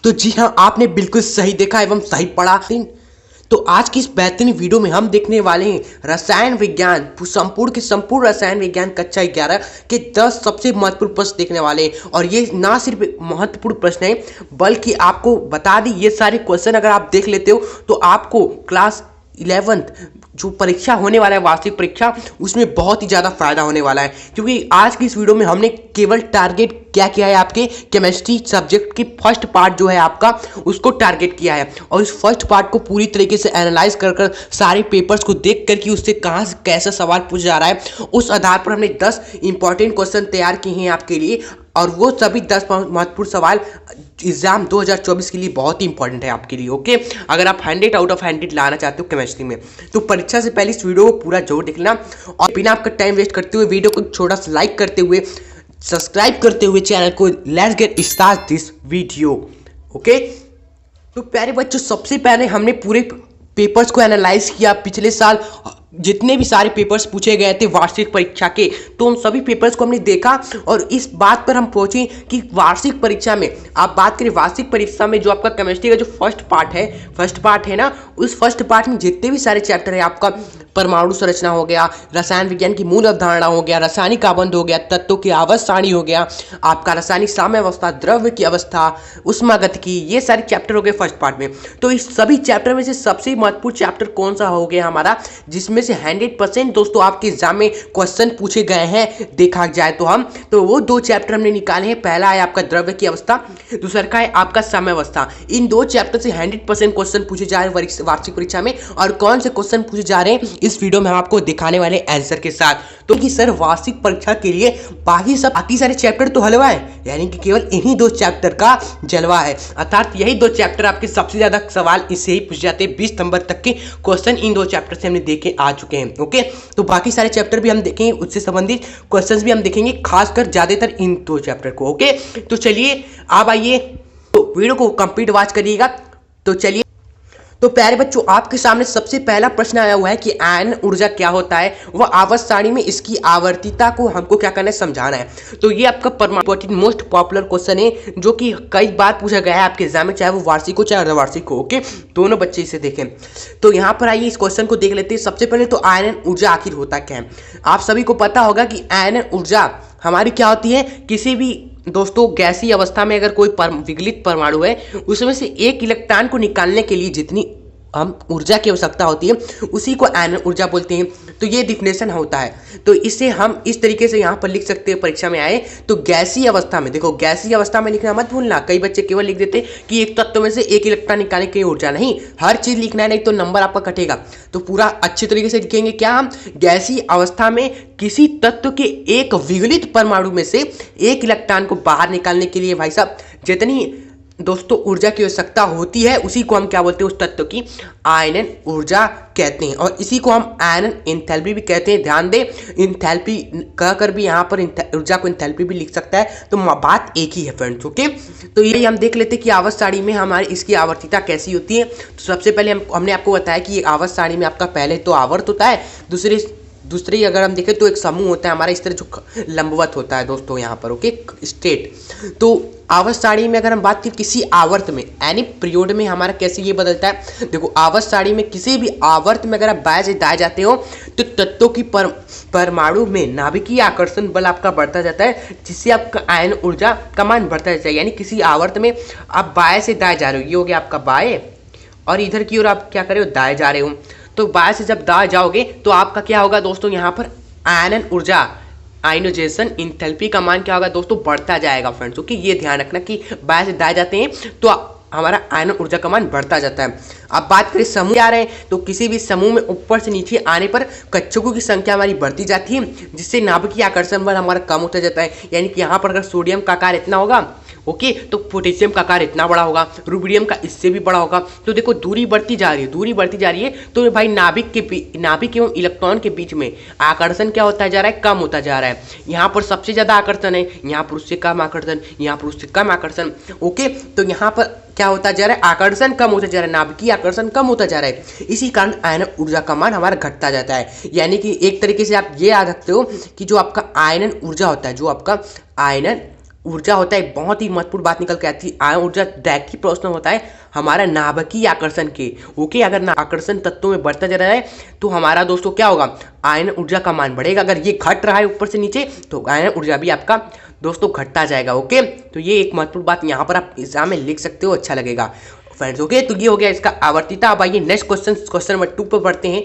तो जी हाँ, आपने बिल्कुल सही देखा एवं सही पढ़ा। तो आज की इस बेहतरीन वीडियो में हम देखने वाले हैं रसायन विज्ञान संपूर्ण के संपूर्ण रसायन विज्ञान कक्षा 11 के 10 सबसे महत्वपूर्ण प्रश्न देखने वाले हैं। और ये ना सिर्फ महत्वपूर्ण प्रश्न है बल्कि आपको बता दी, ये सारे क्वेश्चन अगर आप देख लेते हो तो आपको क्लास 11th जो परीक्षा होने वाला है, वार्षिक परीक्षा, उसमें बहुत ही ज़्यादा फायदा होने वाला है। क्योंकि आज की इस वीडियो में हमने केवल टारगेट क्या किया है, आपके केमिस्ट्री सब्जेक्ट की फर्स्ट पार्ट जो है आपका, उसको टारगेट किया है। और इस फर्स्ट पार्ट को पूरी तरीके से एनालाइज कर सारे पेपर्स को देख कर कि उससे कहाँ से कैसा सवाल पूछा जा रहा है, उस आधार पर हमने 10 इंपॉर्टेंट क्वेश्चन तैयार किए हैं आपके लिए। और वो सभी 10 महत्वपूर्ण सवाल एग्जाम 2024 के लिए बहुत ही इंपॉर्टेंट है आपके लिए। ओके, अगर आप 100 आउट ऑफ 100 लाना चाहते हो केमिस्ट्री में, तो परीक्षा से पहले इस वीडियो को पूरा जरूर देखना। और बिना आपका टाइम वेस्ट करते हुए वीडियो को छोटा सा लाइक करते हुए, सब्सक्राइब करते हुए चैनल को, let's get start this video. Okay, तो प्यारे बच्चों, सबसे पहले हमने पूरे पेपर्स को एनालाइज किया। पिछले साल जितने भी सारे पेपर्स पूछे गए थे वार्षिक परीक्षा के, तो उन सभी पेपर्स को हमने देखा और इस बात पर हम पहुंचे कि वार्षिक परीक्षा में, आप बात करें वार्षिक परीक्षा में, जो आपका केमिस्ट्री का जो फर्स्ट पार्ट है ना, उस फर्स्ट पार्ट में जितने भी सारे चैप्टर है, आपका परमाणु संरचना हो गया, रसायन विज्ञान की मूल अवधारणा हो गया, रासायनिक आबंध हो गया, तत्वों की आवर्त सारणी हो गया, आपका रासायनिक साम्यावस्था, द्रव्य की अवस्था, ऊष्मागतिकी, ये सारे चैप्टर हो गए फर्स्ट पार्ट में। तो इस सभी चैप्टर में से सबसे महत्वपूर्ण चैप्टर कौन सा हो गया हमारा, जिसमें से 100% दोस्तों आपके एग्जाम में क्वेश्चन पूछे गए हैं, देखा जाए तो वो 2 चैप्टर हमने निकाले हैं। पहला है आपका द्रव्य की अवस्था, दूसरा का है आपका साम्यावस्था। इन 2 चैप्टर से 100% क्वेश्चन पूछे जा रहे हैं वार्षिक परीक्षा में। और कौन से क्वेश्चन पूछे जा रहे हैं इस वीडियो में हम आपको दिखाने वाले आंसर के साथ। तो कि सर वार्षिक परीक्षा के लिए बाकी सारे चैप्टर तो हलवा है, यानी कि केवल इन्हीं 2 चैप्टर का जलवा है। अर्थात यही 2 चैप्टर आपके सबसे ज्यादा सवाल इससे ही पूछे जाते हैं। 20 नंबर तक के क्वेश्चन इन 2 चैप्टर से हमने देखे आ चुके हैं। ओके, तो बाकी सारे चैप्टर भी हम देखेंगे, उससे संबंधित क्वेश्चंस भी हम देखेंगे, खासकर ज्यादातर इन 2 चैप्टर को। ओके, तो चलिए अब आइए, तो वीडियो को कंप्लीट वॉच करिएगा। तो चलिए, तो प्यारे बच्चों, आपके सामने सबसे पहला प्रश्न आया हुआ है कि आयन ऊर्जा क्या होता है, वह आवर्त सारणी में इसकी आवर्तिता को हमको क्या करना है, समझाना है। तो ये आपका मोस्ट पॉपुलर क्वेश्चन है, जो कि कई बार पूछा गया है आपके एग्जाम में, चाहे वो वार्षिक हो चाहे अर्धवार्षिक हो। ओके, दोनों बच्चे इसे देखें। तो यहाँ पर आइए इस क्वेश्चन को देख लेते हैं। सबसे पहले तो आयन ऊर्जा आखिर होता क्या है। आप सभी को पता होगा कि आयन ऊर्जा हमारी क्या होती है, किसी भी दोस्तों गैसीय अवस्था में अगर कोई विगलित परमाणु है, उसमें से एक इलेक्ट्रॉन को निकालने के लिए जितनी हम ऊर्जा की आवश्यकता होती है, उसी को आयन ऊर्जा बोलते हैं। तो ये डिफिनेशन होता है। तो इसे हम इस तरीके से यहाँ पर लिख सकते हैं, परीक्षा में आए तो गैसीय अवस्था में, देखो गैसीय अवस्था में लिखना मत भूलना। कई बच्चे केवल लिख देते हैं कि एक तत्व में से एक इलेक्ट्रॉन निकालने की ऊर्जा, नहीं, हर चीज लिखना है, नहीं तो नंबर आपका कटेगा। तो पूरा अच्छे तरीके से लिखेंगे क्या हम, गैसीय अवस्था में किसी तत्व के एक विगलित परमाणु में से एक इलेक्ट्रॉन को बाहर निकालने के लिए भाई साहब जितनी दोस्तों ऊर्जा की आवश्यकता होती है, उसी को हम क्या बोलते हैं, उस तत्व की आयनन ऊर्जा कहते हैं। और इसी को हम आयनन एंथैल्पी भी कहते हैं। ध्यान दें, एंथैल्पी कहकर भी यहाँ पर ऊर्जा को एंथैल्पी भी लिख सकता है। तो बात एक ही है फ्रेंड्स। ओके, तो ये हम देख लेते हैं कि आवर्त सारणी में हमारी इसकी आवर्तिता कैसी होती है। तो सबसे पहले हमने आपको बताया कि आवर्त सारणी में आपका पहले तो आवर्त होता है, दूसरी अगर हम देखें तो एक समूह होता है हमारा, इस तरह जो लंबवत होता है दोस्तों यहाँ पर। Okay, state. तो आवर्त सारणी में अगर हम बात करें किसी आवर्त में, यानी पीरियड में हमारा कैसे ये बदलता है, देखो आवर्त सारणी में किसी भी आवर्त में अगर आप बाएं से दाएं जाते हो तो तत्वों की परमाणु में नाभिकीय आकर्षण बल आपका बढ़ता जाता है, जिससे आपका आयन ऊर्जा का मान बढ़ता जाता है। यानी किसी आवर्त में आप बाएं से दाएं जा रहे हो, ये हो गया आपका बाएं, और इधर की ओर आप क्या कर रहे हो, दाएं जा रहे हो। तो बाएं से जब दाएं जाओगे तो आपका क्या होगा दोस्तों, यहाँ पर आयनन ऊर्जा, आयनोजेशन एंथैल्पी का मान क्या होगा दोस्तों, बढ़ता जाएगा फ्रेंड्स। ओके, ये ध्यान रखना कि बाएं से दाएं जाते हैं तो हमारा आयनन ऊर्जा का मान बढ़ता जाता है। अब बात करें समूह आ रहे हैं, तो किसी भी समूह में ऊपर से नीचे आने पर कक्षकों की संख्या हमारी बढ़ती जाती है, जिससे नाभिकीय आकर्षण बल हमारा कम होता जाता है। यानी कि यहाँ पर अगर सोडियम का आकार इतना होगा, ओके, तो पोटेशियम का आकार इतना बड़ा होगा, रुबिडियम का इससे भी बड़ा होगा। तो देखो दूरी बढ़ती जा रही है, तो भाई नाभिक एवं इलेक्ट्रॉन के बीच में आकर्षण क्या होता जा रहा है, कम होता जा रहा है। यहाँ पर सबसे ज्यादा आकर्षण है, यहाँ पर उससे कम आकर्षण, यहाँ पर उससे कम आकर्षण। ओके, तो यहाँ पर क्या होता जा रहा है, आकर्षण कम होता जा रहा है, नाभिकीय आकर्षण कम होता जा रहा है। इसी कारण आयनन ऊर्जा का मान हमारा घटता जाता है। यानी कि एक तरीके से आप ये याद रखते हो कि जो आपका आयनन ऊर्जा होता है, जो आपका आयनन ऊर्जा होता है, बहुत ही महत्वपूर्ण बात निकल के आती है। आयन ऊर्जा डायरेक्टली प्रश्न होता है हमारा नाभिकीय आकर्षण के। ओके, अगर आकर्षण तत्वों में बढ़ता जा रहा है तो हमारा दोस्तों क्या होगा, आयन ऊर्जा का मान बढ़ेगा। अगर ये घट रहा है ऊपर से नीचे तो आयन ऊर्जा भी आपका दोस्तों घटता जाएगा। ओके, तो ये एक महत्वपूर्ण बात यहाँ पर आप एग्जाम में लिख सकते हो, अच्छा लगेगा फ्रेंड्स। ओके, तो ये हो गया इसका आवर्तीता। अब आइए नेक्स्ट क्वेश्चन नंबर 2 पर बढ़ते हैं।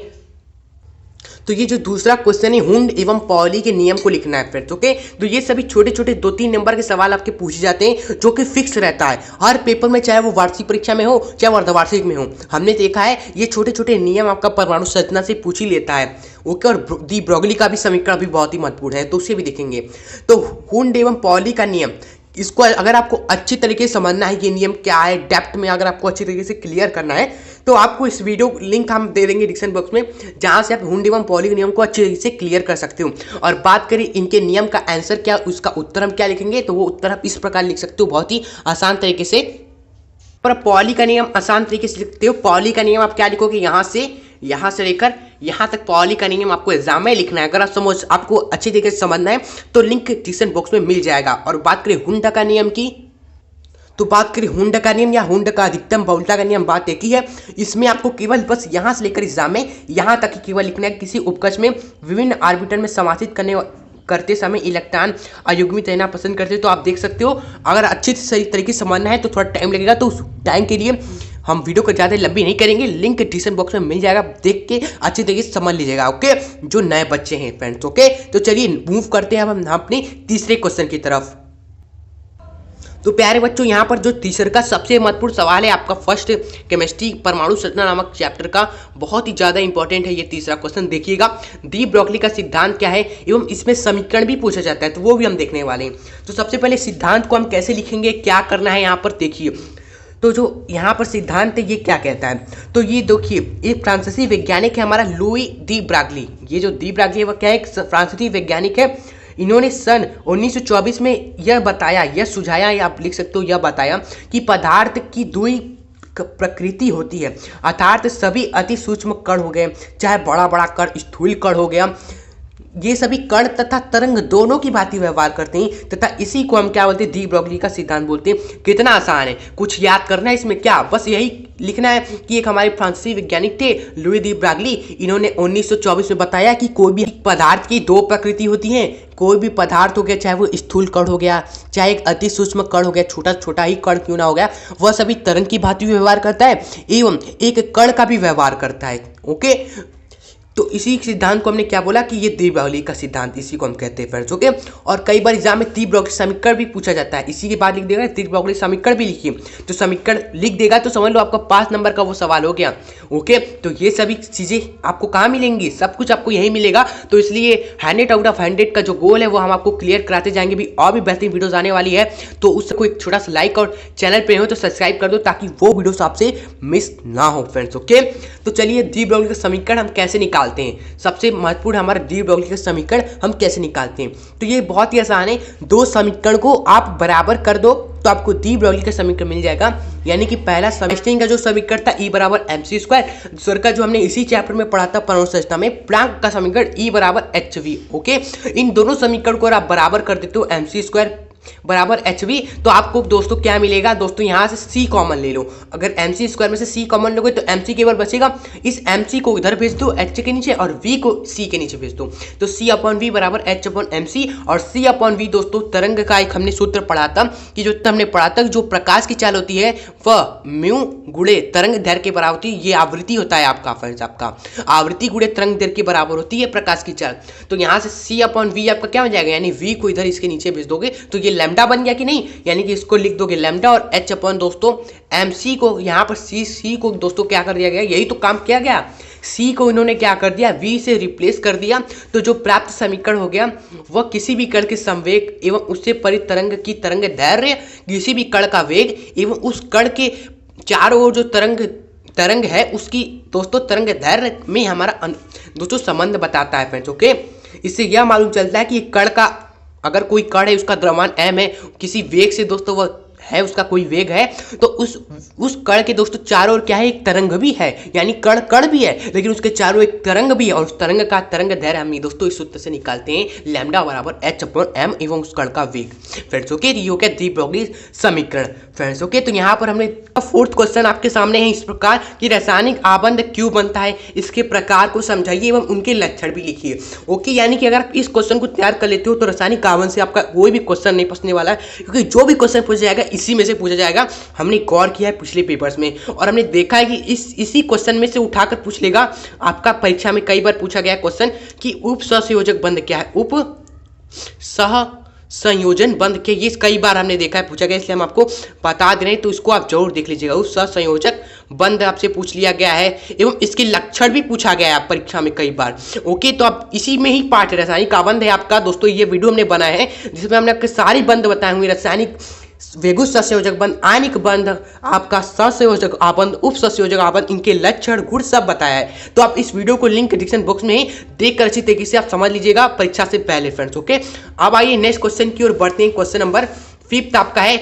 तो ये जो दूसरा क्वेश्चन है, हुंड एवं पॉली के नियम को लिखना है फ्रेंड्स। ओके, तो ये सभी छोटे छोटे 2-3 नंबर के सवाल आपके पूछे जाते हैं जो कि फिक्स रहता है हर पेपर में, चाहे वो वार्षिक परीक्षा में हो चाहे अर्धवार्षिक में हो। हमने देखा है ये छोटे छोटे नियम आपका परमाणु संरचना से पूछ ही लेता है। ओके, और दी ब्रोगली का भी समीकरण भी बहुत ही महत्वपूर्ण है, तो उसे भी देखेंगे। तो हुंड एवं पॉली का नियम, इसको अगर आपको अच्छी तरीके से समझना है ये नियम क्या है, डेप्थ में अगर आपको अच्छी तरीके से क्लियर करना है तो आपको इस वीडियो लिंक हम दे देंगे डिस्क्रिप्शन बॉक्स में, जहां से आप हुंड एवं पॉली के नियम को अच्छी तरीके से क्लियर कर सकते हो। और बात करें इनके नियम का आंसर क्या, उसका उत्तर हम क्या लिखेंगे, तो वो उत्तर आप इस प्रकार लिख सकते हो बहुत ही आसान तरीके से। पर पॉली का नियम आसान तरीके से लिखते हो। पॉली का नियम आप क्या लिखोगे, यहाँ से लेकर यहाँ तक पॉली का नियम आपको एग्जाम में लिखना है। अगर आपको अच्छी तरीके से समझना है तो लिंक डिस्क्रिप्शन बॉक्स में मिल जाएगा। और बात करें हुंड का नियम की, तो बात करें हुंड का नियम या हुंड का अधिकतम बहुलता का नियम, बात एक ही है। इसमें आपको केवल बस यहाँ से लेकर एग्जाम में यहाँ तक ही केवल लिखना है। किसी उपकक्ष में विभिन्न ऑर्बिटल में समाहित करते समय इलेक्ट्रॉन अयुग्मित रहना पसंद करते हो, तो आप देख सकते हो। अगर अच्छी सही तरीके से समझना है तो थोड़ा टाइम लगेगा, तो उस टाइम के लिए हम वीडियो को ज़्यादा लंबी नहीं करेंगे, लिंक डिस्क्रिप्शन बॉक्स में मिल जाएगा, देख के अच्छी तरीके से समझ लीजिएगा। ओके, जो नए बच्चे हैं फ्रेंड्स। ओके, तो चलिए मूव करते हैं अब हम अपने तीसरे क्वेश्चन की तरफ। तो प्यारे बच्चों, यहाँ पर जो तीसरे का सबसे महत्वपूर्ण सवाल है आपका फर्स्ट केमिस्ट्री परमाणु संरचना नामक चैप्टर का, बहुत ही ज़्यादा इंपॉर्टेंट है ये तीसरा क्वेश्चन। देखिएगा, दी ब्रोगली का सिद्धांत क्या है एवं इसमें समीकरण भी पूछा जाता है, तो वो भी हम देखने वाले हैं। तो सबसे पहले सिद्धांत को हम कैसे लिखेंगे, क्या करना है यहाँ पर देखिए। तो जो यहाँ पर सिद्धांत है ये क्या कहता है, तो ये देखिए, एक फ्रांसीसी वैज्ञानिक है हमारा लुई दी ब्रोगली। ये जो दी ब्रोगली है वो क्या है, एक फ्रांसीसी वैज्ञानिक है। इन्होंने सन 1924 में यह बताया, यह सुझाया, या आप लिख सकते हो यह बताया कि पदार्थ की दुई प्रकृति होती है, अर्थात सभी अति सूक्ष्म कण हो गए, चाहे बड़ा बड़ा कण, स्थूल कण हो गया, ये सभी कण तथा तरंग दोनों की भांति व्यवहार करते हैं, तथा इसी को हम क्या बोलते हैं, दी ब्रोगली का सिद्धांत बोलते हैं। कितना आसान है, कुछ याद करना है इसमें, क्या बस यही लिखना है कि एक हमारे फ्रांसीसी वैज्ञानिक थे लुई दी ब्रोगली, इन्होंने 1924 में बताया कि कोई भी पदार्थ की दो प्रकृति होती है। कोई भी पदार्थ हो गया, चाहे वो स्थूल कण हो गया, चाहे एक अति सूक्ष्म कण हो गया, छोटा छोटा ही कण क्यों ना हो गया, वह सभी तरंग की भांति व्यवहार करता है एवं एक कण का भी व्यवहार करता है। ओके, तो इसी सिद्धांत को हमने क्या बोला कि ये दी ब्रोगली का सिद्धांत, इसी को हम कहते हैं फ्रेंड्स। ओके, और कई बार एग्जाम में दी ब्रोगली समीकरण भी पूछा जाता है, इसी के बाद लिख देगा दी ब्रोगली समीकरण भी लिखिए, तो समीकरण लिख देगा तो समझ लो आपका 5 नंबर का वो सवाल हो गया। ओके, तो ये सभी चीज़ें आपको कहाँ मिलेंगी, सब कुछ आपको यही मिलेगा। तो इसलिए 100 आउट ऑफ 100 का जो गोल है वो हम आपको क्लियर कराते जाएंगे। भी और भी बेहतरीन वीडियोस आने वाली है, तो उसको एक छोटा सा लाइक और चैनल पे हो तो सब्सक्राइब कर दो ताकि वो वीडियोस आपसे मिस ना हो फ्रेंड्स। ओके, तो चलिए दी ब्रोगली का समीकरण हम कैसे निकालते हैं, सबसे महत्वपूर्ण हमारा दी ब्रोगली का समीकरण हम कैसे निकालते हैं। तो ये बहुत ही आसान है, दो समीकरण को आप बराबर कर दो तो आपको दी ब्रोगली का समीकरण मिल जाएगा। यानी कि पहला समीकरण का जो समीकरण था E बराबर mc², दूसरा का जो हमने इसी चैप्टर में पढ़ा था परमाणु संरचना में प्लैंक का समीकरण E बराबर hv। ओके, इन दोनों समीकरण को आप बराबर कर देते हो mc² बराबर hv, तो आपको दोस्तों क्या मिलेगा, दोस्तों यहाँ से c कॉमन ले लो। अगर mc² में से c कॉमन लोगे तो mc केवल बचेगा, इस mc को इधर भेज दो h के नीचे और v को c के नीचे भेज दो, तो c/v बराबर h/mc। और c/v दोस्तों तरंग का एक हमने सूत्र पढ़ा था कि हमने पढ़ा था जो प्रकाश की चाल होती है वह म्यू गुणे तरंग दैर्घ्य के बराबर होती है। ये आवृत्ति होता है आपका फ्रेंड्स, आपका आवृत्ति गुणे तरंग दैर्घ्य के बराबर होती है प्रकाश की चाल। तो यहाँ से c/v आपका क्या हो जाएगा, यानी v को इधर इसके नीचे भेज दोगे तो ये लैम्डा बन गया कि नहीं, यानी कि इसको लिख दोगे लैम्डा और h अपन दोस्तों mc को यहाँ पर c को दोस्तों क्या कर दिया गया, यही तो काम किया गया, c को इन्होंने क्या कर दिया v से रिप्लेस कर दिया। तो जो प्राप्त समीकरण हो गया वह किसी भी कण के संवेग एवं उससे परे तरंग की तरंग दैर्घ्य, किसी भी कण का वेग एवं उस कण के चारों ओर जो तरंग है उसकी दोस्तों तरंग दैर्घ्य में हमारा दोस्तों संबंध बताता है फ्रेंड्स। ओके, इससे यह मालूम चलता है कि कण का, अगर कोई कण है उसका द्रव्यमान m है, किसी वेग से दोस्तों वह है, उसका कोई वेग है, तो उस कण के दोस्तों चारों ओर क्या है, एक तरंग भी है, यानी कण कण भी है लेकिन उसके चारों एक तरंग भी है, और उस तरंग का तरंग दैर्घ्य हम दोस्तों इस सूत्र से निकालते हैं, लैम्डा बराबर h/m एवं उस कण का वेग। फ्रेंड्स ओके, ये हो गया डी ब्रोगली समीकरण। फ्रेंड्स ओके, तो यहाँ पर हमने फोर्थ क्वेश्चन आपके सामने है इस प्रकार कि रासायनिक आबंध क्यों बनता है, इसके प्रकार को समझाइए एवं उनके लक्षण भी लिखिए। ओके, यानी कि अगर आप इस क्वेश्चन को तैयार कर लेते हो तो रासायनिक आबंध से आपका कोई भी क्वेश्चन नहीं फंसने वाला है, क्योंकि जो भी क्वेश्चन पूछा जाएगा इसी में से पूछा जाएगा। हमने गौर किया है पिछले पेपर्स में और हमने देखा है कि इसी क्वेश्चन में से उठाकर पूछ लेगा। आपका परीक्षा में कई बार पूछा गया क्वेश्चन कि उप सहसंयोजक बंध क्या है, उप सह संयोजन बंध के, ये कई बार हमने देखा है पूछा गया, इसलिए हम आपको बता दे रहे हैं, तो इसको आप जरूर देख लीजिएगा। उस सहसंयोजक बंध आपसे पूछ लिया गया है एवं इसके लक्षण भी पूछा गया है परीक्षा में कई बार। ओके, तो आप इसी में ही पार्ट रासायनिक आबंध है आपका दोस्तों, ये वीडियो हमने बनाया है जिसमें हमने आपके सारे बंध बताए हुए, रासायनिक वेगुस सहसंयोजक बंध, आयनिक बंध, आपका सहसंयोजक आबंध, उप सहसंयोजक आबंध, इनके लक्षण गुण सब बताया है। तो आप इस वीडियो को लिंक डिस्क्रिप्शन बॉक्स में देखकर अच्छी तरीके से आप समझ लीजिएगा परीक्षा से पहले फ्रेंड्स। ओके, अब आइए नेक्स्ट क्वेश्चन की ओर बढ़ते हैं। क्वेश्चन नंबर 5 आपका है,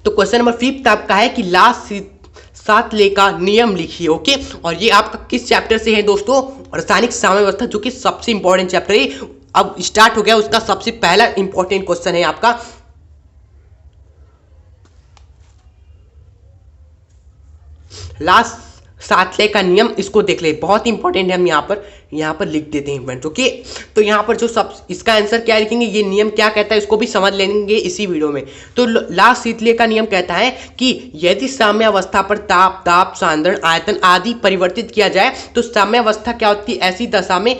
तो क्वेश्चन नंबर 5 आपका है कि सातले का नियम लिखिए। ओके, और ये आपका किस चैप्टर से है दोस्तों, रासायनिक साम्यावस्था, जो कि सबसे इंपॉर्टेंट चैप्टर है। अब स्टार्ट हो गया, उसका सबसे पहला इंपॉर्टेंट क्वेश्चन है आपका सातले का नियम, इसको देख ले, बहुत इंपॉर्टेंट है। हम यहाँ पर लिख देते हैं फ्रेंड्स। ओके, तो यहाँ पर जो सब इसका आंसर क्या लिखेंगे, ये नियम क्या कहता है, इसको भी समझ लेंगे इसी वीडियो में। तो सातले का नियम कहता है कि यदि साम्यावस्था पर ताप, सांद्रण, आयतन आदि परिवर्तित किया जाए तो साम्यावस्था क्या होती है, ऐसी दशा में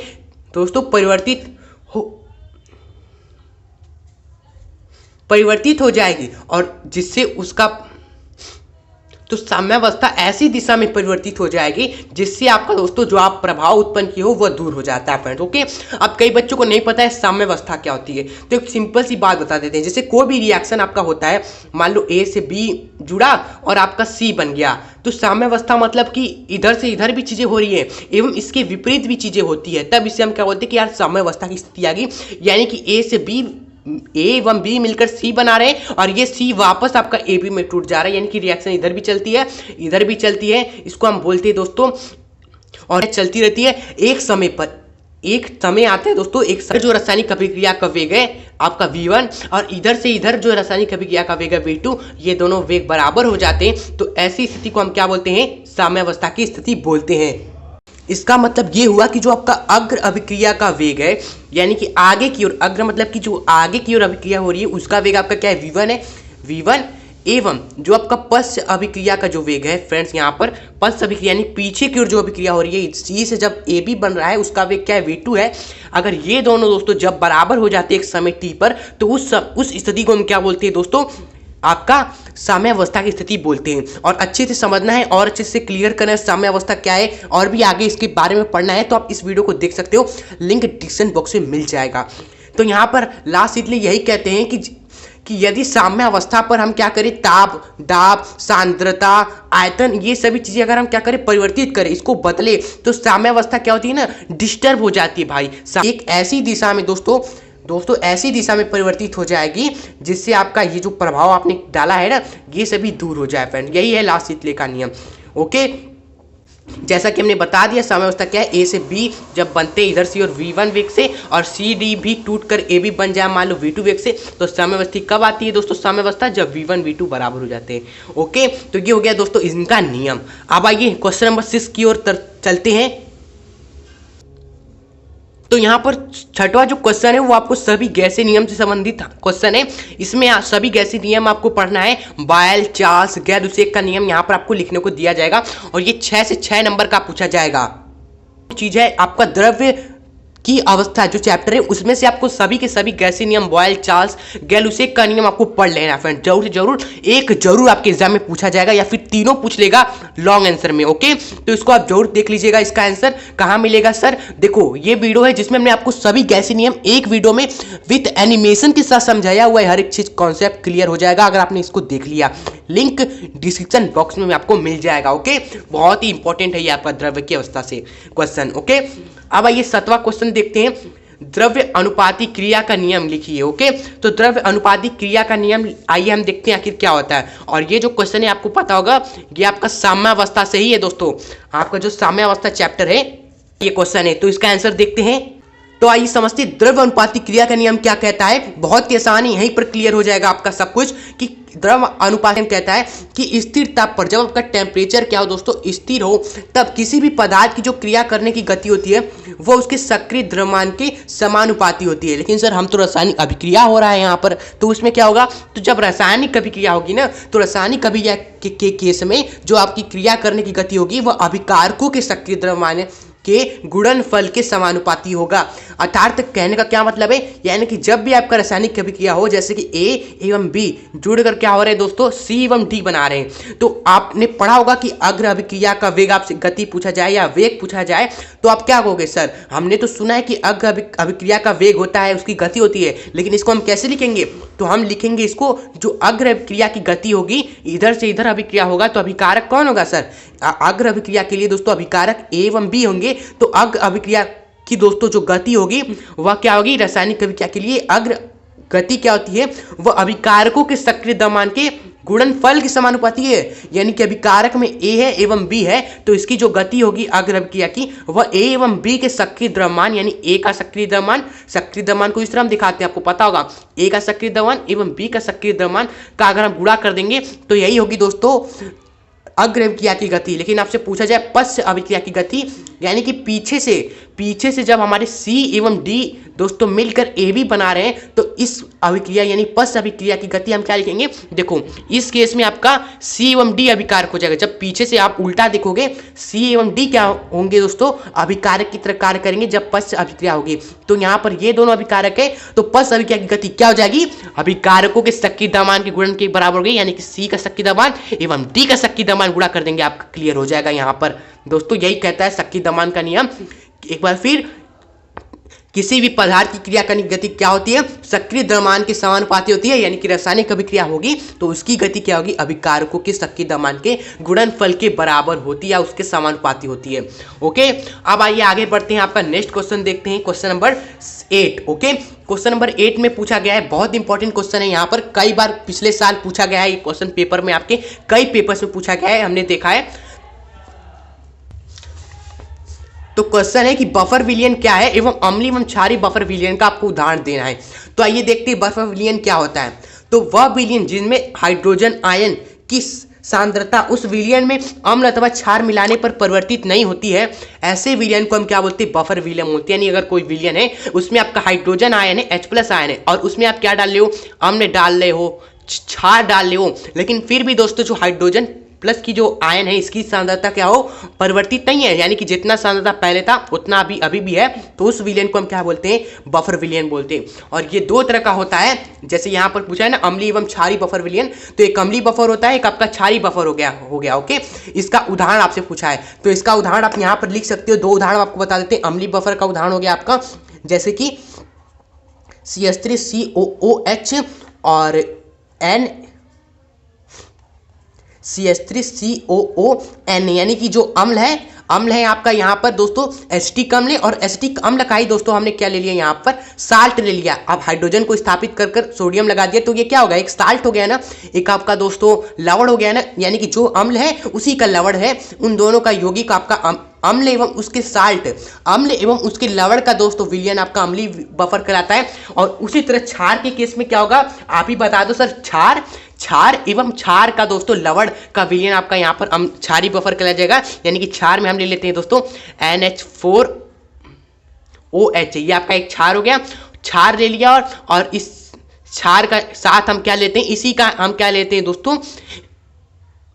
दोस्तों परिवर्तित हो जाएगी, और जिससे उसका तो साम्यावस्था ऐसी दिशा में परिवर्तित हो जाएगी जिससे आपका दोस्तों जो आप प्रभाव उत्पन्न किए हो वह दूर हो जाता है फ्रेंड्स। ओके, अब कई बच्चों को नहीं पता है साम्यावस्था क्या होती है, तो एक सिंपल सी बात बता देते हैं। जैसे कोई भी रिएक्शन आपका होता है, मान लो ए से बी जुड़ा और आपका सी बन गया, तो साम्यावस्था मतलब कि इधर से इधर भी चीजें हो रही है एवं इसके विपरीत भी चीजें होती है, तब इसे हम क्या बोलते हैं कि यार साम्यावस्था की स्थिति आ गई। यानी कि ए से बी, ए एवं बी मिलकर सी बना रहे हैं और ये सी वापस आपका ए बी में टूट जा रहा है, यानी कि रिएक्शन इधर भी चलती है इधर भी चलती है, इसको हम बोलते हैं दोस्तों, और चलती रहती है। एक समय आता है दोस्तों, एक समय जो रासायनिक अभिक्रिया का वेग है आपका v1 और इधर से इधर जो रासायनिक अभिक्रिया का वेग है v2, ये दोनों वेग बराबर हो जाते हैं, तो ऐसी स्थिति को हम क्या बोलते हैं, साम्यावस्था की स्थिति बोलते हैं। इसका मतलब ये हुआ कि जो आपका अग्र अभिक्रिया का वेग है, यानी कि आगे की ओर, अग्र मतलब कि जो आगे की ओर अभिक्रिया हो रही है उसका वेग आपका क्या है, v1 है, v1 एवं जो आपका पश्च अभिक्रिया का जो वेग है फ्रेंड्स, यहाँ पर पश्च अभिक्रिया यानी पीछे की ओर जो अभिक्रिया हो रही है, सी से जब ए बी बन रहा है उसका वेग क्या है, v2 है। अगर ये दोनों दोस्तों जब बराबर हो जाते हैं एक समय t पर, तो उस स्थिति को हम क्या बोलते हैं दोस्तों, आपका साम्यावस्था की स्थिति बोलते हैं। और अच्छे से समझना है और अच्छे से क्लियर करना है साम्यावस्था क्या है, और भी आगे इसके बारे में पढ़ना है तो आप इस वीडियो को देख सकते हो, लिंक डिस्क्रिप्शन बॉक्स में मिल जाएगा। तो यहाँ पर लास्ट इसलिए यही कहते हैं कि यदि साम्यावस्था पर हम क्या करें, ताप, दाब, सांद्रता, आयतन, ये सभी चीजें अगर हम क्या करें, परिवर्तित करें, इसको बदले, तो साम्यावस्था क्या होती है ना, डिस्टर्ब हो जाती है भाई। एक ऐसी दिशा में दोस्तों ऐसी दिशा में परिवर्तित हो जाएगी जिससे आपका ये जो प्रभाव आपने डाला है ना, ये सभी दूर हो जाए फ्रेंड। यही है सातले का नियम। ओके, जैसा कि हमने बता दिया साम्यावस्था क्या है, ए से बी जब बनते इधर से और v1 वेग से, और सी डी भी टूट कर ए बी बन जाए मान लो v2 वेग से, तो साम्यावस्था कब आती है दोस्तों, साम्यावस्था जब v1 v2 बराबर हो जाते हैं। ओके, तो ये हो गया दोस्तों इनका नियम। अब आइए क्वेश्चन नंबर 6 की ओर चलते हैं। तो यहाँ पर छठवां जो क्वेश्चन है वो आपको सभी गैसीय नियम से संबंधित क्वेश्चन है। इसमें सभी गैसीय नियम आपको पढ़ना है। बॉयल, चार्ल्स, गैर-ल्यूसेक का नियम यहाँ पर आपको लिखने को दिया जाएगा और ये 6 से 6 नंबर का पूछा जाएगा। चीज है आपका द्रव्य की अवस्था जो चैप्टर है उसमें से आपको सभी के सभी गैसीय नियम, बॉयल, चार्ल्स, गैर-ल्यूसेक का नियम आपको पढ़ लेना फ्रेंड। जरूर से जरूर एक जरूर आपके एग्जाम में पूछा जाएगा या फिर तीनों पूछ लेगा लॉन्ग आंसर में। ओके, तो इसको आप जरूर देख लीजिएगा। इसका आंसर कहाँ मिलेगा सर, देखो ये वीडियो है जिसमें हमने आपको सभी गैसीय नियम एक वीडियो में विथ एनिमेशन के साथ समझाया हुआ है। हर एक चीज कॉन्सेप्ट क्लियर हो जाएगा अगर आपने इसको देख लिया। लिंक डिस्क्रिप्शन बॉक्स में आपको मिल जाएगा। ओके, बहुत ही इंपॉर्टेंट है ये आपका द्रव्य की अवस्था से क्वेश्चन। ओके, अब आइए 7वां क्वेश्चन देखते हैं। द्रव्य अनुपाती क्रिया का नियम लिखिए। ओके, तो द्रव्य अनुपाती क्रिया का नियम आइए हम देखते हैं आखिर क्या होता है। और ये जो क्वेश्चन है आपको पता होगा, ये आपका साम्यावस्था से ही है दोस्तों, आपका जो साम्यावस्था चैप्टर है ये क्वेश्चन है। तो इसका आंसर देखते हैं। तो आइए समझते हैं द्रव्य अनुपाती क्रिया का नियम क्या कहता है। बहुत ही आसान है, यहीं पर क्लियर हो जाएगा आपका सब कुछ कि द्रव्य अनुपात कहता है कि स्थिर ताप पर जब आपका टेम्परेचर क्या हो दोस्तों, स्थिर हो, तब किसी भी पदार्थ की जो क्रिया करने की गति होती है वो उसके सक्रिय द्रव्यमान के समानुपाती होती है। लेकिन सर हम तो रासायनिक अभिक्रिया हो रहा है यहाँ पर, तो उसमें क्या होगा, तो जब रासायनिक अभिक्रिया होगी ना, तो रासायनिक अभिक्रिया के केस में जो आपकी क्रिया करने की गति होगी वह अभिकारकों के सक्रिय द्रव्यमान के गुणनफल के समानुपाती होगा। अर्थात कहने का क्या मतलब है, यानी कि जब भी आपका रासायनिक अभिक्रिया हो, जैसे कि ए एवं बी जुड़कर क्या हो रहे हैं दोस्तों, सी एवं डी बना रहे हैं, तो आपने पढ़ा होगा कि अग्र अभिक्रिया का वेग आपसे गति पूछा जाए या वेग पूछा जाए तो आप क्या कहोगे, सर हमने तो सुना है कि अग्र अभिक्रिया का वेग होता है, उसकी गति होती है, लेकिन इसको हम कैसे लिखेंगे, तो हम लिखेंगे इसको, जो अग्र अभिक्रिया की गति होगी इधर से इधर अभिक्रिया होगा तो अभिकारक कौन होगा सर, अग्र अभिक्रिया के लिए दोस्तों अभिकारक ए एवं बी होंगे। तो अग्र अभिक्रिया की दोस्तों जो गति होगी वह क्या होगी, रासायनिक अभिक्रिया के लिए अग्र गति क्या होती है, वह अभिकारकों के सक्रिय द्रव्यमान के गुणनफल के समानुपाती है। यानी कि अभिकारक में ए है एवं बी है, तो इसकी जो गति होगी अग्र अभिक्रिया की वह ए एवं बी के सक्रिय द्रव्यमान, यानी ए का सक्रिय द्रव्यमान को इस तरह हम दिखाते हैं, आपको पता होगा ए का सक्रिय द्रव्यमान एवं बी का सक्रिय द्रव्यमान का अगर हम गुणा कर देंगे तो यही होगी दोस्तों अग्र अभिक्रिया की गति। लेकिन आपसे पूछा जाए पश्च अभिक्रिया की गति, यानी कि पीछे से जब हमारे सी एवं डी दोस्तों मिलकर ए बी बना रहे हैं, तो इस अभिक्रिया यानी पश्च अभिक्रिया की गति हम क्या लिखेंगे, देखो इस केस में आपका सी एवं डी अभिकारक हो जाएगा। जब पीछे से आप उल्टा देखोगे, सी एवं डी क्या होंगे दोस्तों, अभिकारक की तरह कार्य करेंगे जब पश्च अभिक्रिया होगी। तो यहाँ पर ये दोनों अभिकारक है, तो पश्च अभिक्रिया की गति क्या हो जाएगी, अभिकारकों के सक्रिय द्रव्यमान के गुणन के बराबर हो गई, यानी कि सी का सक्रिय द्रव्यमान एवं डी का सक्रिय द्रव्यमान गुणा कर देंगे, आपका क्लियर हो जाएगा। यहाँ पर दोस्तों यही कहता है सक्रिय द्रव्यमान का नियम। एक बार फिर, किसी भी पदार्थ की क्रिया करने की गति क्या होती है, सक्रिय द्रव्यमान के समानुपाती होती है, यानी कि रासायनिक अभिक्रिया होगी तो उसकी गति क्या होगी, अभिकारकों के सक्रिय द्रव्यमान के गुणनफल के बराबर होती है या उसके समानुपाती होती है। ओके, अब आइए आगे बढ़ते हैं, आपका नेक्स्ट क्वेश्चन देखते हैं, question number 8। Okay, question number 8 में पूछा गया है, बहुत इंपॉर्टेंट क्वेश्चन है, यहाँ पर कई बार पिछले साल पूछा गया है, ये क्वेश्चन पेपर में आपके कई पेपर्स में पूछा गया है, हमने देखा है। तो क्वेश्चन है कि बफर विलयन क्या है एवं अम्लीय एवं क्षारीय बफर विलयन का आपको उदाहरण देना है। तो आइए देखते हैं बफर विलयन क्या होता है। तो वह विलयन जिनमें हाइड्रोजन आयन की सांद्रता उस विलयन में अम्ल अथवा क्षार मिलाने पर परिवर्तित नहीं होती है, ऐसे विलयन को हम क्या बोलते हैं, बफर विलयन बोलते हैं। यानी अगर कोई विलयन है उसमें आपका हाइड्रोजन आयन है, H+ आयन है, और उसमें आप क्या डाल रहे हो, अम्ल डाल रहे हो, क्षार डाल रहे हो, लेकिन फिर भी दोस्तों जो हाइड्रोजन प्लस की जो आयन है इसकी सांद्रता क्या हो, परिवर्तित नहीं है, यानी कि जितना सांद्रता पहले था उतना अभी भी है, तो उस विलयन को हम क्या बोलते हैं, बफर विलयन बोलते हैं। और ये दो तरह का होता है, जैसे यहाँ पर पूछा है ना अम्लीय एवं क्षारीय बफर विलयन, तो एक अम्लीय बफर होता है, एक आपका क्षारीय बफर हो गया। ओके, इसका उदाहरण आपसे पूछा है, तो इसका उदाहरण आप यहाँ पर लिख सकते हो। दो उदाहरण आपको बता देते हैं। अम्लीय बफर का उदाहरण हो गया आपका, जैसे कि CH3COOH और CH3COON, यानी कि जो अम्ल है आपका यहाँ पर दोस्तों एसिटिक अम्ल है, और एसिटिक अम्ल का ही दोस्तों हमने क्या ले लिया, यहाँ पर साल्ट ले लिया। अब हाइड्रोजन को स्थापित कर सोडियम लगा दिया, तो ये क्या होगा, एक साल्ट हो गया ना, एक आपका दोस्तों लवण हो गया ना, यानी कि जो अम्ल है उसी का लवण है, उन दोनों का यौगिक आपका अम्ल एवं उसके साल्ट, अम्ल एवं उसके लवण का दोस्तों विलयन आपका अम्लीय बफर कहलाता है। और उसी तरह क्षार के केस में क्या होगा, आप ही बता दो सर, क्षार एवं क्षार का दोस्तों लवण का विलयन आपका यहाँ पर क्षारीय बफर कहलाया जाएगा। यानी कि क्षार में हम ले लेते हैं दोस्तों NH4OH, ये आपका एक क्षार हो गया, क्षार ले लिया, और इस क्षार का साथ हम क्या लेते हैं, इसी का हम क्या लेते हैं दोस्तों,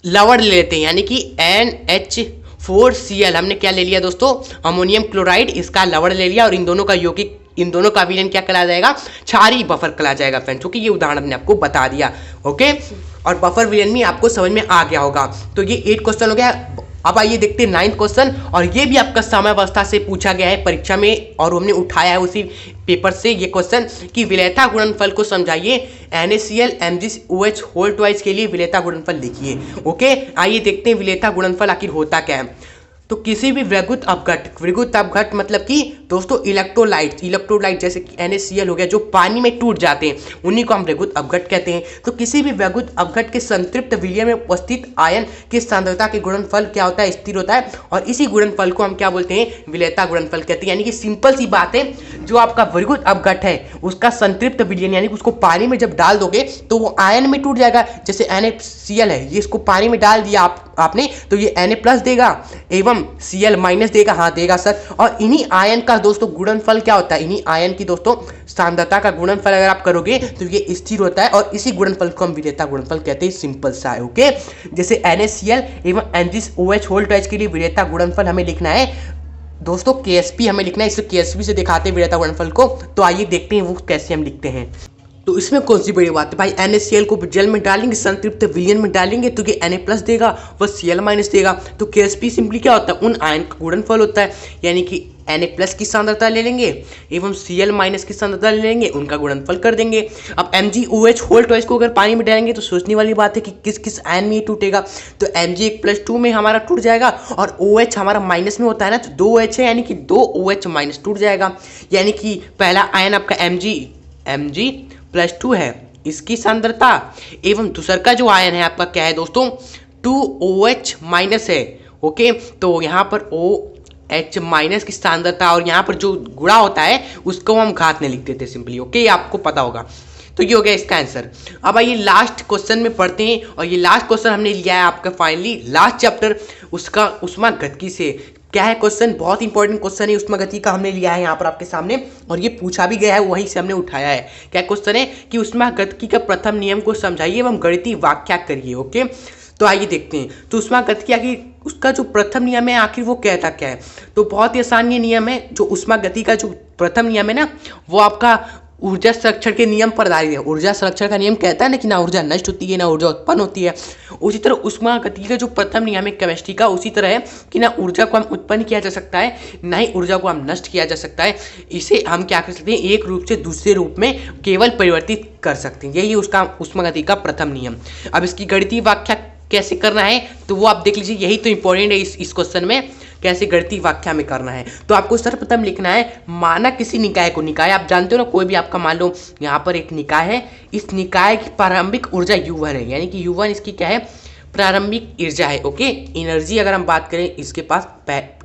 लवण ले लेते हैं, यानी कि NH4Cl हमने क्या ले लिया दोस्तों, अमोनियम क्लोराइड, इसका लवण ले लिया, और इन दोनों का यौगिक, इन दोनों का विलयन क्या कहलाया जाएगा, क्षारीय बफर कहलाया जाएगा फ्रेंड्स। क्योंकि ये उदाहरण हमने आपको बता दिया। ओके, और बफर विलयन भी आपको समझ में आ गया होगा। तो ये 8 क्वेश्चन हो गया। अब आइए देखते हैं 9th क्वेश्चन, और ये भी आपका साम्यावस्था से पूछा गया है परीक्षा में, और हमने उठाया है उसी पेपर से ये क्वेश्चन कि विलेयता गुणनफल को समझाइए। NaCl MgOH होल ट्वाइस के लिए विलेयता गुणनफल लिखिए। ओके, आइए देखते हैं विलेयता गुणनफल आखिर होता क्या है। तो किसी भी विद्युत अपघट मतलब कि दोस्तों इलेक्ट्रोलाइट जैसे कि NaCl हो गया जो पानी में टूट जाते हैं, उन्हीं को हम विद्युत अपघट कहते हैं। तो किसी भी विद्युत अपघट के संतृप्त विलय में उपस्थित आयन की सांद्रता के गुणनफल क्या होता है, स्थिर होता है, और इसी गुणनफल को हम क्या बोलते हैं, विलेयता गुणनफल कहते हैं। यानी कि सिंपल सी बात है, जो आपका विद्युत अपघट है उसका संतृप्त विलयन यानी कि उसको पानी में जब डाल दोगे तो वो आयन में टूट जाएगा। जैसे NaCl है, ये इसको पानी में डाल दिया आपने तो ये Na+ देगा एवं Cl- देगा, हाँ देगा सर। और इन्हीं आयन का दोस्तों गुणनफल क्या होता है, इन्हीं आयन की दोस्तों सांद्रता का गुणनफल अगर आप करोगे तो ये स्थिर होता है, और इसी गुणनफल को हम विलेयता गुणनफल कहते हैं। सिंपल सा है, ओके। जैसे NaCl एवं NaOH के लिए विलेयता गुणनफल हमें लिखना है दोस्तों, Ksp हमें लिखना है, इसे Ksp से दिखाते हैं विलेयता गुणनफल को। तो आइए देखते हैं वो कैसे हम लिखते हैं। तो इसमें कौन सी बड़ी बात है भाई, NaCl को जल में डालेंगे, संतृप्त विलयन में डालेंगे तो ये Na+ देगा, वह Cl- देगा। तो Ksp सिंपली क्या होता है, उन आयन का गुणनफल होता है, यानी कि Na+ की सांद्रता ले लेंगे एवं Cl- की सांद्रता ले लेंगे, उनका गुणनफल कर देंगे। अब MgOH को अगर पानी में डालेंगे तो सोचने वाली बात है कि किस किस आयन में ये टूटेगा। तो Mg1+2 में हमारा टूट जाएगा, और OH हमारा माइनस में होता है ना, तो 2 OH है यानी कि 2 OH- टूट जाएगा। यानी कि पहला आयन आपका Mg+2 है, इसकी सांद्रता, एवं दूसर का जो आयन है आपका क्या है दोस्तों, 2OH- है, ओके। तो यहाँ पर OH- की सांद्रता और यहाँ पर जो गुणा होता है उसको हम घात में लिख देते हैं सिंपली, ओके, ये आपको पता होगा। तो ये हो गया इसका आंसर। अब आइए लास्ट क्वेश्चन में पढ़ते हैं, और ये लास्ट क्वेश्चन हमने लिया है आपका फाइनली लास्ट चैप्टर उसका ऊष्मागतिकी से। क्या है क्वेश्चन, बहुत इंपॉर्टेंट क्वेश्चन है, ऊष्मागतिकी का हमने लिया है यहाँ पर आपके सामने, और ये पूछा भी गया है, वहीं से हमने उठाया है। क्या क्वेश्चन है कि ऊष्मागतिकी का प्रथम नियम को समझाइए एवं गणितीय व्याख्या करिए, ओके। तो आइए देखते हैं, तो ऊष्मागतिकी आखिर उसका जो प्रथम नियम है आखिर वो कहता क्या है। तो बहुत ही आसान ये नियम है, जो ऊष्मागतिकी का जो प्रथम नियम है ना, वो आपका ऊर्जा संरक्षण के नियम पर आधारित है। ऊर्जा संरक्षण का नियम कहता है ना कि ना ऊर्जा नष्ट होती है ना ऊर्जा उत्पन्न होती है। उसी तरह ऊष्मागतिकी का जो प्रथम नियम है केमिस्ट्री का, उसी तरह है कि ना ऊर्जा को हम उत्पन्न किया जा सकता है, ना ही ऊर्जा को हम नष्ट किया जा सकता है। इसे हम क्या कर सकते हैं, एक रूप से दूसरे रूप में केवल परिवर्तित कर सकते हैं। यही उसका ऊष्मागतिकी का प्रथम नियम। अब इसकी गणितीय व्याख्या कैसे करना है तो वो आप देख लीजिए, यही तो इंपॉर्टेंट है इस क्वेश्चन में, कैसे गणितीय व्याख्या में करना है। तो आपको सर्वप्रथम लिखना है, माना किसी निकाय को, निकाय आप जानते हो ना, कोई भी आपका मान लो यहाँ पर एक निकाय है, इस निकाय की प्रारंभिक ऊर्जा U1 है, यानी कि U1 इसकी क्या है, प्रारंभिक ऊर्जा है, ओके। एनर्जी अगर हम बात करें इसके पास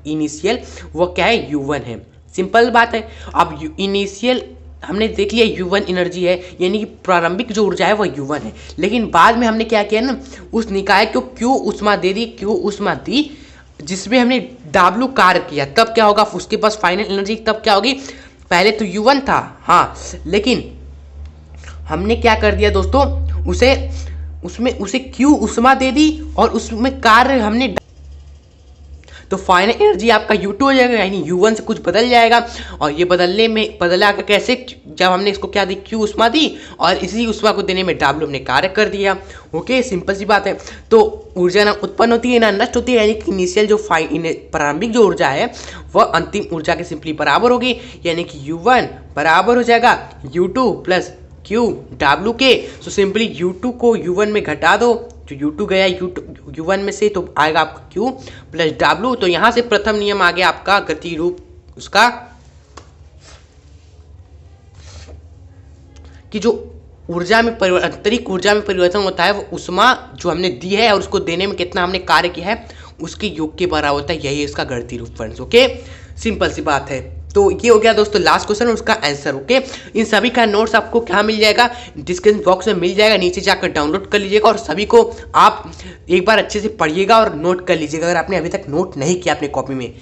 इनिशियल, वो क्या है, U1 है, सिंपल बात है। अब इनिशियल हमने देख लिया U1 एनर्जी है, यानी कि प्रारंभिक जो ऊर्जा है वो U1 है, लेकिन बाद में हमने क्या किया ना, उस निकाय को Q ऊष्मा दे दी, Q ऊष्मा दी, जिसमें हमने W कार्य किया, तब क्या होगा उसके पास फाइनल एनर्जी, तब क्या होगी, पहले तो U1 था, हाँ, लेकिन हमने क्या कर दिया दोस्तों, उसे Q ऊष्मा दे दी, और उसमें कार्य हमने, तो फाइनल एनर्जी आपका U2 हो जाएगा, यानी U1 से कुछ बदल जाएगा। और ये बदला का कैसे, जब हमने इसको क्या दी, Q ऊष्मा दी, और इसी ऊष्मा को देने में W हमने कार्य कर दिया, ओके, सिंपल सी बात है। तो ऊर्जा ना उत्पन्न होती है ना नष्ट होती है, यानी कि इनिशियल जो प्रारंभिक जो ऊर्जा है वह अंतिम ऊर्जा के सिंपली बराबर होगी, यानी कि U1 बराबर हो जाएगा U2 प्लस Q W के। सो सिंपली U2 को U1 में घटा दो, जो U2 गया U1 में से, तो आएगा आपका Q प्लस W। तो यहाँ से प्रथम नियम आ गया आपका गति रूप उसका, कि जो ऊर्जा में आंतरिक ऊर्जा में परिवर्तन होता है वो ऊष्मा जो हमने दी है और उसको देने में कितना हमने कार्य किया है उसके योग के बराबर होता है, यही इसका गणितीय रूप फ्रेंड्स, ओके, सिंपल सी बात है। तो ये हो गया दोस्तों लास्ट क्वेश्चन और उसका आंसर, ओके। इन सभी का नोट्स आपको क्या मिल जाएगा, डिस्क्रिप्शन बॉक्स में मिल जाएगा, नीचे जाकर डाउनलोड कर लीजिएगा, और सभी को आप एक बार अच्छे से पढ़िएगा और नोट कर लीजिएगा अगर आपने अभी तक नोट नहीं किया अपने कॉपी में।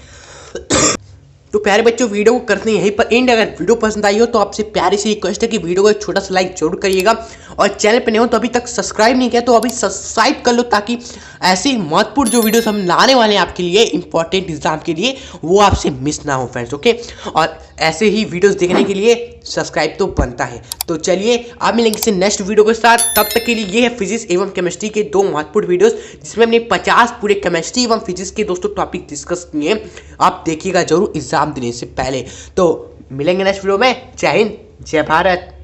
तो प्यारे बच्चों, वीडियो को करते हैं यहीं पर एंड। अगर वीडियो पसंद आई हो तो आपसे प्यारी सी रिक्वेस्ट है कि वीडियो को एक छोटा सा लाइक जरूर करिएगा, और चैनल पर नहीं हो तो अभी तक सब्सक्राइब नहीं किया तो अभी सब्सक्राइब कर लो, ताकि ऐसी महत्वपूर्ण जो वीडियोस हम लाने वाले हैं आपके लिए इंपॉर्टेंट एग्जाम के लिए वो आपसे मिस ना हो फ्रेंड्स, ओके। और ऐसे ही वीडियोस देखने के लिए सब्सक्राइब तो बनता है। तो चलिए आप मिलेंगे किसी नेक्स्ट वीडियो के साथ, तब तक के लिए ये है फिजिक्स एवं केमिस्ट्री के दो महत्वपूर्ण वीडियोस, जिसमें हमने 50 पूरे केमिस्ट्री एवं फिजिक्स के दोस्तों टॉपिक डिस्कस किए, आप देखिएगा जरूर एग्जाम देने से पहले। तो मिलेंगे नेक्स्ट वीडियो में, जय हिंद जय भारत।